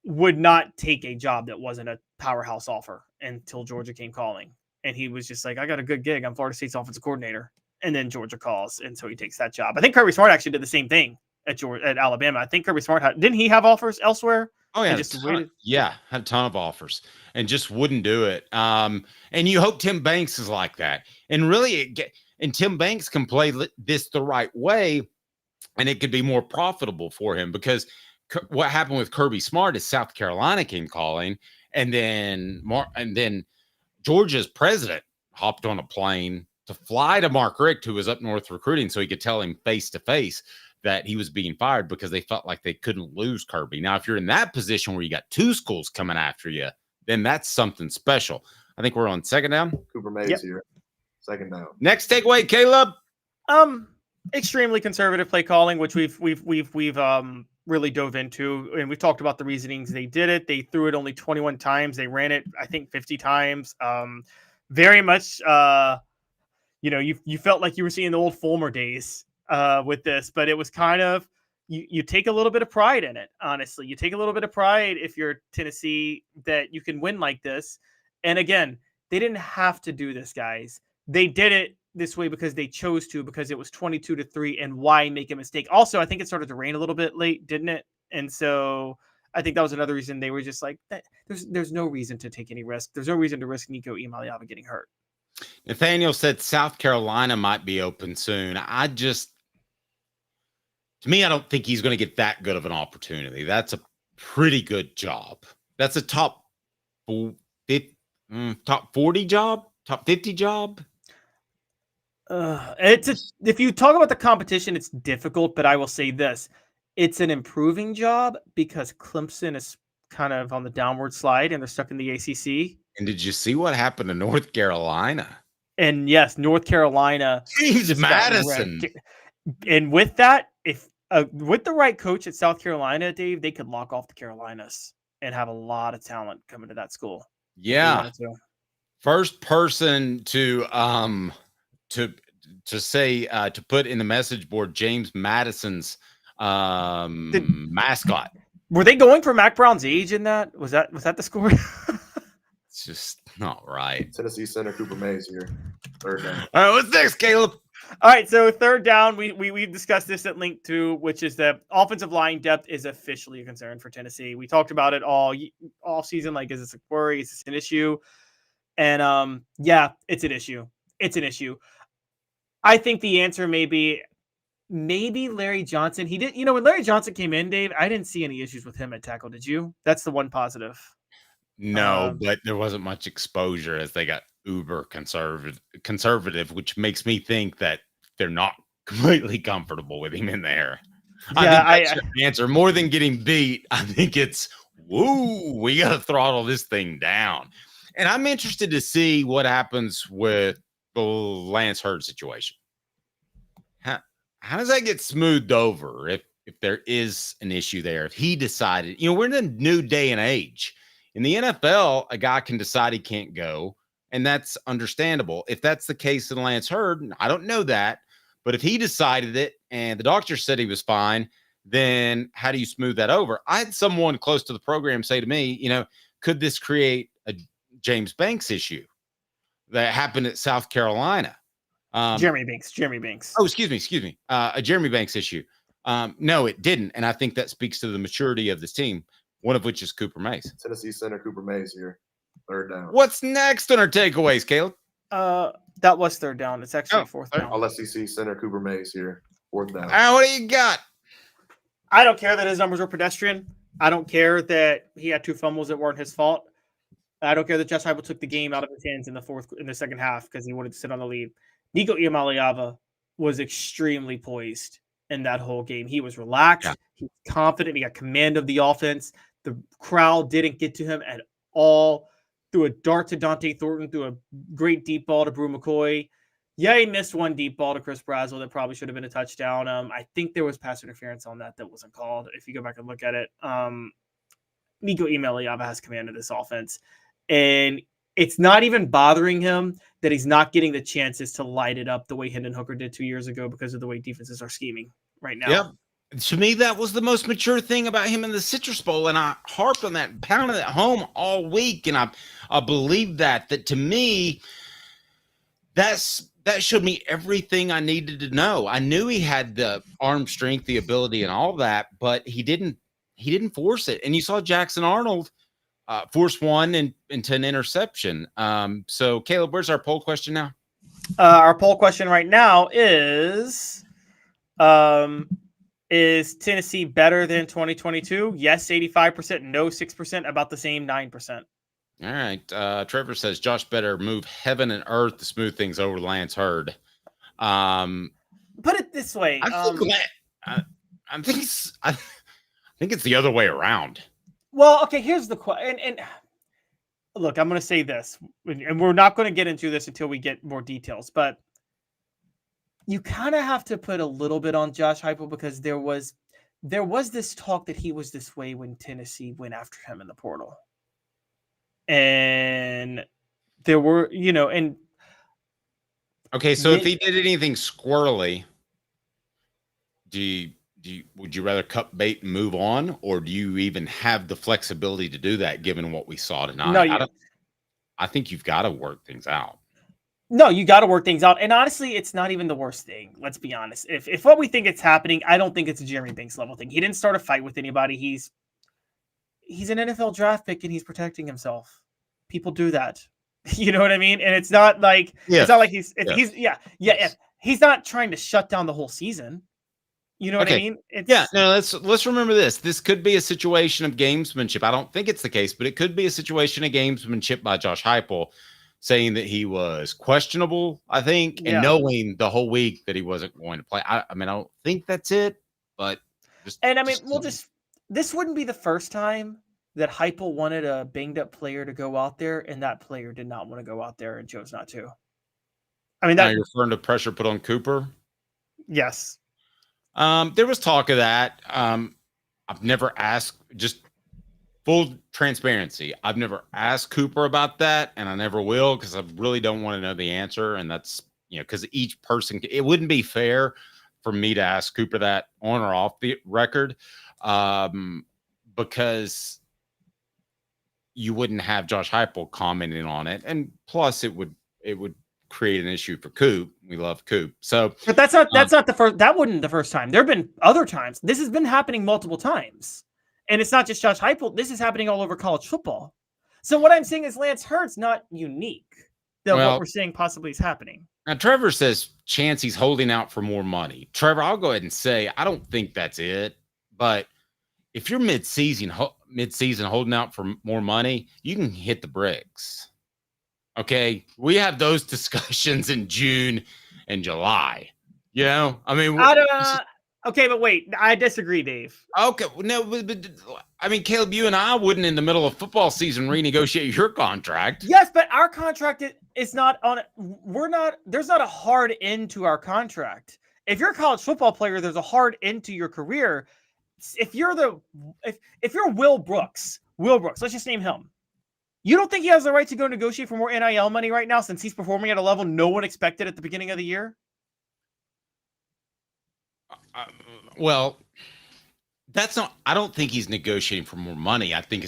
would not take a job that wasn't a powerhouse offer until Georgia came calling. And he was just like, I got a good gig. I'm Florida State's offensive coordinator. And then Georgia calls, and so he takes that job. I think Kirby Smart actually did the same thing at Alabama. I think Kirby Smart didn't he have offers elsewhere? Oh yeah, had a ton of offers and just wouldn't do it. And you hope Tim Banks is like that. And really, and Tim Banks can play this the right way, and it could be more profitable for him, because what happened with Kirby Smart is South Carolina came calling, and then Georgia's president hopped on a plane to fly to Mark Richt, who was up north recruiting, so he could tell him face to face that he was being fired because they felt like they couldn't lose Kirby. Now, if you're in that position where you got two schools coming after you, then that's something special. I think we're on second down. Cooper Mays here. Second down. Next takeaway, Caleb. Extremely conservative play calling, which we've really dove into, and we talked about the reasonings. They did it. They threw it only 21 times. They ran it, I think, 50 times. Very much, you felt like you were seeing the old Fulmer days with this, but it was kind of you take a little bit of pride in it. Honestly, you take a little bit of pride if you're Tennessee that you can win like this. And again, they didn't have to do this, guys. They did it this way because they chose to, because it was 22-3, and why make a mistake? Also, I think it started to rain a little bit late, didn't it? And so I think that was another reason they were just like, there's no reason to take any risk. There's no reason to risk Nico Iamaleava getting hurt. Nathaniel said South Carolina might be open soon. To me, I don't think he's going to get that good of an opportunity. That's a pretty good job. That's a top 40 job, top 50 job. If you talk about the competition, it's difficult, but I will say this. It's an improving job because Clemson is kind of on the downward slide and they're stuck in the ACC. And did you see what happened to North Carolina? And yes, North Carolina. James Madison. And with that, with the right coach at South Carolina, Dave, they could lock off the Carolinas and have a lot of talent coming to that school. Yeah. First person to put in the message board James Madison's mascot. Were they going for Mac Brown's age in that? Was that the score? It's just not right. Tennessee center Cooper Mays here. Third down. All right, what's next, Caleb? All right, so third down, we discussed this at link 2, which is that offensive line depth is officially a concern for Tennessee. We talked about it all season. Like, is this a worry? Is this an issue? And yeah, it's an issue. It's an issue. I think the answer may be maybe Larry Johnson. He did, when Larry Johnson came in, Dave, I didn't see any issues with him at tackle. Did you? That's the one positive. No, but there wasn't much exposure as they got uber conservative, which makes me think that they're not completely comfortable with him in there. Yeah, I think that's your answer. More than getting beat, I think it's, we got to throttle this thing down. And I'm interested to see what happens with the Lance Hurd situation. How does that get smoothed over if there is an issue there? If he decided, we're in a new day and age. In the NFL, a guy can decide he can't go, and that's understandable. If that's the case in Lance Hurd, I don't know that, but if he decided it and the doctor said he was fine, then how do you smooth that over? I had someone close to the program say to me, could this create a James Banks issue that happened at South Carolina? Jeremy Banks. Oh, excuse me. A Jeremy Banks issue. No, it didn't. And I think that speaks to the maturity of this team, one of which is Cooper Mays. Tennessee center Cooper Mays here. Third down. What's next on our takeaways, Caleb? That was third down. It's actually fourth down. All SEC center Cooper Mays here. Fourth down. What do you got? I don't care that his numbers were pedestrian. I don't care that he had 2 fumbles that weren't his fault. I don't care that Josh Heupel took the game out of his hands in the second half because he wanted to sit on the lead. Nico Iamaleava was extremely poised in that whole game. He was relaxed. Yeah. He was confident. He got command of the offense. The crowd didn't get to him at all. Threw a dart to Dante Thornton, threw a great deep ball to Brew McCoy. Yeah, he missed one deep ball to Chris Brazel that probably should have been a touchdown. I think there was pass interference on that wasn't called. If you go back and look at it, Nico Iamaleava has command of this offense. And it's not even bothering him that he's not getting the chances to light it up the way Hendon Hooker did 2 years ago because of the way defenses are scheming right now. Yep. To me, that was the most mature thing about him in the Citrus Bowl, and I harped on that, pounded that home all week, and I believe that to me, that showed me everything I needed to know. I knew he had the arm strength, the ability, and all that, but he didn't force it. And you saw Jackson Arnold force one into an interception. So, Caleb, where's our poll question now? Our poll question right now is Tennessee better than 2022? Yes, 85%. No, 6%. About the same, 9%. All right. Trevor says Josh better move heaven and earth to smooth things over Lance Hurd. Put it this way. I think it's the other way around. Well, okay, here's the question. And look, I'm going to say this, and we're not going to get into this until we get more details, but you kind of have to put a little bit on Josh Heupel because there was this talk that he was this way when Tennessee went after him in the portal. And there were, and okay, so if he did anything squirrely, would you rather cut bait and move on, or do you even have the flexibility to do that given what we saw tonight? No, I think you've got to work things out. No, you got to work things out. And honestly, it's not even the worst thing. Let's be honest. If what we think it's happening, I don't think it's a Jeremy Banks level thing. He didn't start a fight with anybody. He's an NFL draft pick and he's protecting himself. People do that. You know what I mean? And it's not like it's not like he's not trying to shut down the whole season. You know what I mean? Let's remember this. This could be a situation of gamesmanship. I don't think it's the case, but it could be a situation of gamesmanship by Josh Heupel, saying that he was questionable, I think, and knowing the whole week that he wasn't going to play. I don't think that's it, but this wouldn't be the first time that Heupel wanted a banged up player to go out there, and that player did not want to go out there and chose not to. Now you're referring to pressure put on Cooper? Yes. There was talk of that. I've never asked, just full transparency, I've never asked Cooper about that, and I never will because I really don't want to know the answer. And that's, because each person, it wouldn't be fair for me to ask Cooper that on or off the record, because you wouldn't have Josh Heupel commenting on it. And plus it would create an issue for Coop. We love Coop. So, but that's not the first. That wasn't the first time. There've been other times. This has been happening multiple times, and it's not just Josh Heupel. This is happening all over college football. So what I'm saying is Lance Hurt's not unique. What we're saying possibly is happening. Now Trevor says Chancey's holding out for more money. Trevor, I'll go ahead and say I don't think that's it. But if you're mid-season holding out for more money, you can hit the bricks. Okay, we have those discussions in June and July. Okay, but wait, I disagree, Dave. Okay, no, but Caleb, you and I wouldn't in the middle of football season renegotiate your contract. Yes, but our contract is not on. There's not a hard end to our contract. If you're a college football player, there's a hard end to your career. If you're Will Brooks, let's just name him. You don't think he has the right to go negotiate for more NIL money right now since he's performing at a level no one expected at the beginning of the year? Well, that's not. I don't think he's negotiating for more money. I think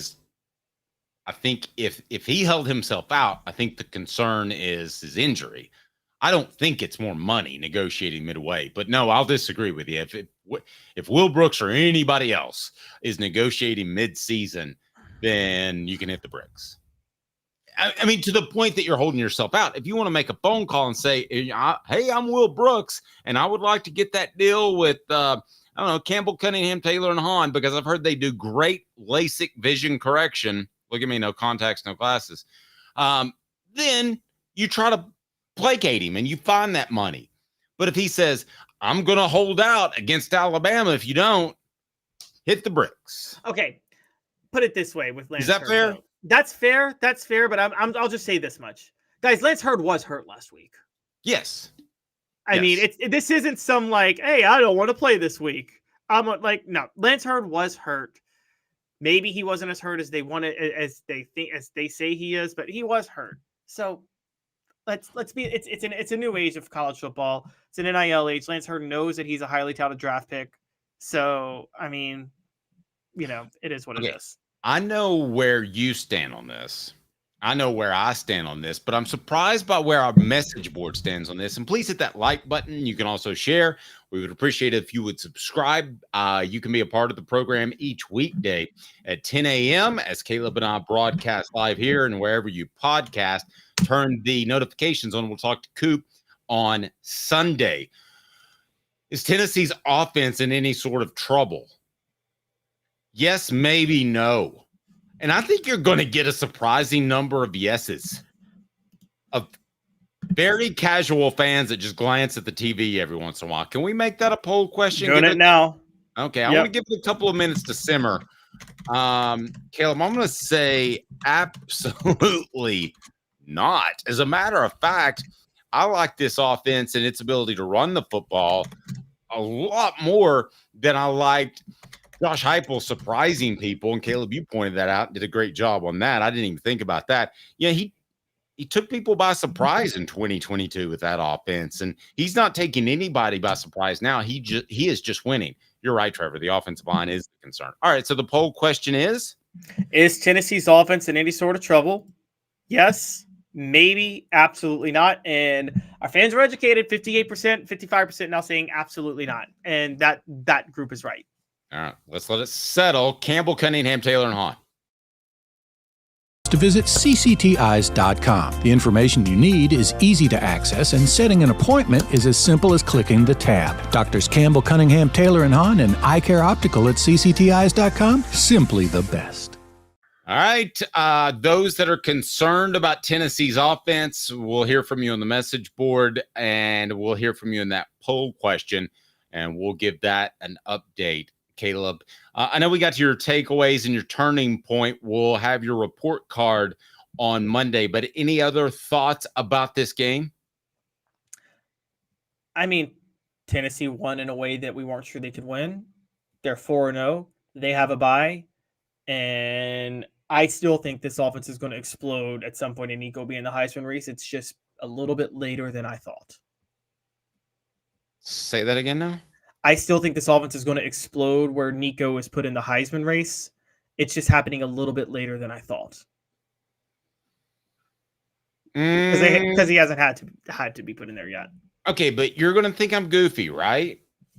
if he held himself out, I think the concern is his injury. I don't think it's more money negotiating midway. But no, I'll disagree with you. If Will Brooks or anybody else is negotiating mid-season, then you can hit the bricks. To the point that you're holding yourself out. If you want to make a phone call and say, hey, I'm Will Brooks, and I would like to get that deal with, Campbell, Cunningham, Taylor, and Hahn, because I've heard they do great LASIK vision correction. Look at me, no contacts, no glasses. Then you try to placate him, and you find that money. But if he says, I'm going to hold out against Alabama if you don't, hit the bricks. Okay. Put it this way with Lance. Is that Hurd, fair? Though. That's fair. But I'll just say this much, guys. Lance Hurd was hurt last week. Yes. I mean, this isn't some like, hey, I don't want to play this week. I'm like, no. Lance Hurd was hurt. Maybe he wasn't as hurt as they wanted, as they say he is, but he was hurt. So let's be. It's a new age of college football. It's an NIL age. Lance Hurd knows that he's a highly touted draft pick. So it is what it is. I know where you stand on this. I know where I stand on this, but I'm surprised by where our message board stands on this. And please hit that like button. You can also share. We would appreciate it if you would subscribe. You can be a part of the program each weekday at 10 a.m. as Caleb and I broadcast live here and wherever you podcast. Turn the notifications on. We'll talk to Coop on Sunday. Is Tennessee's offense in any sort of trouble? Yes, maybe no. And I think you're going to get a surprising number of yeses. very casual fans that just glance at the TV every once in a while. Can we make that a poll question? Doing it now. Okay, I want to give it a couple of minutes to simmer. Caleb, I'm going to say absolutely not. As a matter of fact, I like this offense and its ability to run the football a lot more than I liked Josh Heupel surprising people. And Caleb, you pointed that out, did a great job on that. I didn't even think about that. Yeah, he took people by surprise in 2022 with that offense, and he's not taking anybody by surprise now. He is just winning. You're right, Trevor. The offensive line is the concern. All right, so the poll question is Tennessee's offense in any sort of trouble? Yes, maybe, absolutely not. And our fans were educated, 58%, 55% now saying absolutely not. And that group is right. All right, let's let it settle. Campbell, Cunningham, Taylor, and Hahn. To visit cctis.com. The information you need is easy to access, and setting an appointment is as simple as clicking the tab. Doctors Campbell, Cunningham, Taylor, and Hahn, and Eye Care Optical at cctis.com. Simply the best. All right. Those that are concerned about Tennessee's offense, we'll hear from you on the message board, and we'll hear from you in that poll question, and we'll give that an update. Caleb, I know we got to your takeaways and your turning point. We'll have your report card on Monday, but any other thoughts about this game? I mean, Tennessee won in a way that we weren't sure they could win. They're 4-0. They have a bye. And I still think this offense is going to explode at some point in Nico being the Heisman race. It's just a little bit later than I thought. Say that again now. I still think this offense is going to explode where Nico is put in the Heisman race. It's just happening a little bit later than I thought. Because he hasn't had to be put in there yet. Okay, but you're going to think I'm goofy, right?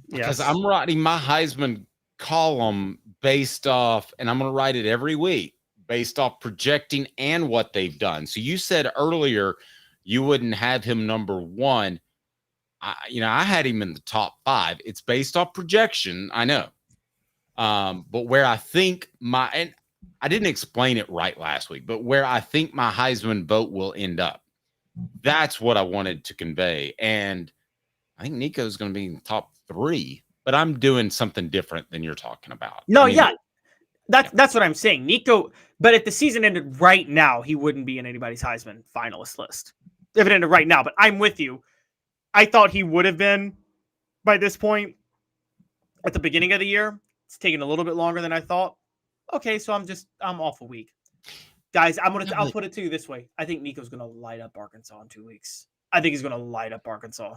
Yes. Because I'm writing my Heisman column based off, and I'm going to write it every week, based off projecting and what they've done. So you said earlier you wouldn't have him number one. I had him in the top 5. It's based off projection, I know. But where I think and I didn't explain it right last week, but where I think my Heisman vote will end up, that's what I wanted to convey. And I think Nico's going to be in the top 3, but I'm doing something different than you're talking about. That's what I'm saying. Nico, but if the season ended right now, he wouldn't be in anybody's Heisman finalist list. If it ended right now, but I'm with you. I thought he would have been by this point at the beginning of the year. It's taken a little bit longer than I thought. Okay, so I'm off a week. Guys, I'll put it to you this way. I think Nico's going to light up Arkansas in 2 weeks. I think he's going to light up Arkansas.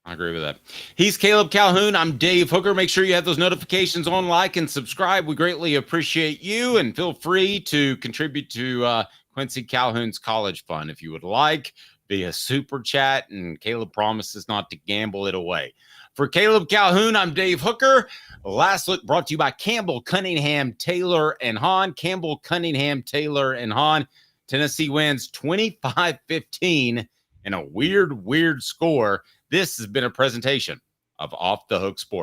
I agree with that. He's Caleb Calhoun. I'm Dave Hooker. Make sure you have those notifications on, like, and subscribe. We greatly appreciate you, and feel free to contribute to Quincy Calhoun's college fund if you would like, via super chat, and Caleb promises not to gamble it away. For Caleb Calhoun, I'm Dave Hooker. Last Look brought to you by Campbell, Cunningham, Taylor, and Hahn. Campbell, Cunningham, Taylor, and Hahn. Tennessee wins 25-15 in a weird score. This has been a presentation of Off the Hook Sports.